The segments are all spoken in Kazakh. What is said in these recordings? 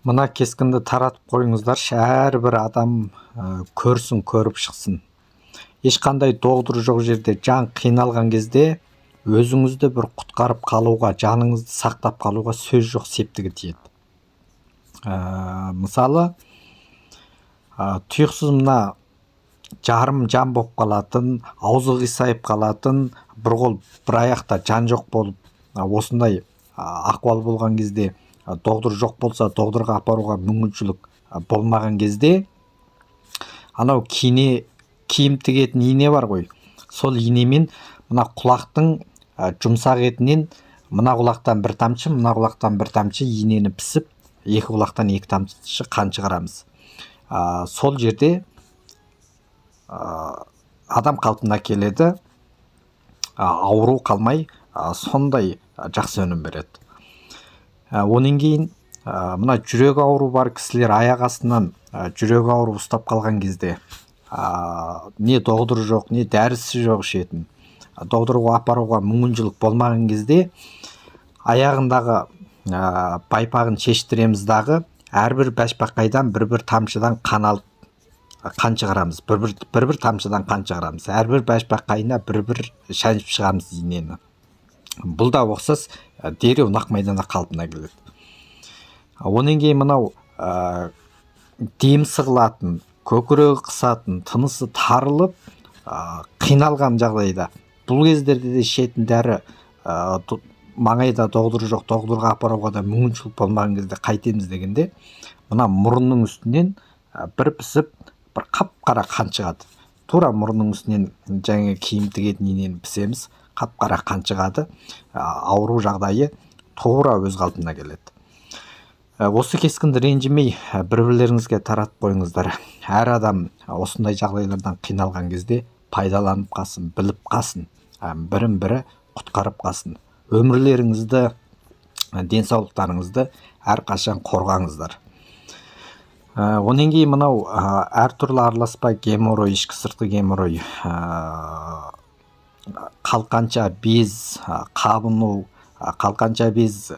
Мына кескінді таратып қойыңыздаршы, әрбір адам көрсін, көріп шықсын. Ешқандай доғдыр жоқ жерде жан қиналған кезде өзіңізді бір құтқарып қалуға, жаныңызды сақтап қалуға сөз жоқ септігі тиеді. Мысалы, тұйықсыз мына жарым жан болып қалатын, аузы қисайып қалатын, бір қол бір аяқта жан жоқ болып, осындай ахуал болған кезде, доғдыр жоқ болса, доғдырға апаруға мүмкіншілік болмаған кезде, анау киім тігетін ине бар ғой, сол инемен мына құлақтың жұмсақ етінен мына құлақтан бір тамшы, мына құлақтан бір тамшы инені пісіп, екі құлақтан екі тамшы қан шығарамыз. Сол жерде адам қалпына келеді, ауру қалмай, сондай жақсы өнім береді. Онан кейін мына жүрек ауру бар кісілер аяқ астынан жүрек ауру ұстап қалған кезде, не доғдыры жоқ, не дәрісі жоқ ішетін, доғдырға апаруға мүмкіншілік болмаған кезде, аяғындағы байпағын шештіреміз дағы, әрбір бәшбақайдан бір-бір тамшыдан қан алып, қан шығарамыз. Бір-бір тамшыдан қан шығарамыз. Әрбір бәшбақайына бір-бір шәніп шығамыз инені. Бұл да оқсас дереу нақ майдана қалпына келеді. Онан кейін мынау дем сығылатын, көкірегі қысатын, тынысы тарылып, қиналған жағдайда, бұл кездерде де ішетін дәрі маңайда доғдыры жоқ, доғдырға апаруға да мүмкіншілік болмаған кезде қайтеміз дегенде, мына мұрынның үстінен бір пісіп, бір қап-қара қан шығады. Тура мұрынның үстінен жаңа киім тігетін инені пісеміз, қап-қара қан шығады, ауру жағдайы тура өз қалпына келеді. Осы кескінді ренжімей бір-бірлеріңізге таратып қойыңыздар. Әр адам осындай жағдайлардан қиналған кезде пайдаланып қалсын, біліп қалсын, бірін-бірі құтқарып қалсын. Өмірлеріңізді, денсаулықтарыңызды әрқашан қорғаңыздар. Онан кейін мынау әртүрлі араласпа геморрой, ішкі сыртқы геморрой, қалқанша без, қабыну, қалқанша без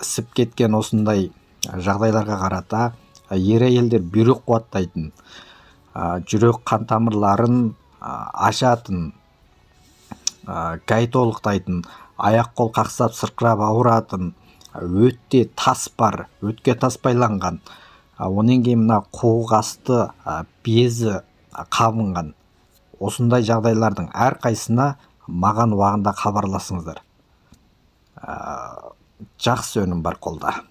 ісіп кеткен осындай жағдайларға қарата ер әйелдер бүйрек қуаттайтын, жүрек қан тамырларын ашатын, гай толықтайтын, аяқ қол қақсап сырқырап ауыратын, өтте тас бар, өтке тас байланған, онан кейін мына қуғасты безі қабынған, осындай жағдайлардың әрқайсына маған уағында хабарласыңыздар. Жақсы өнім бар қолда.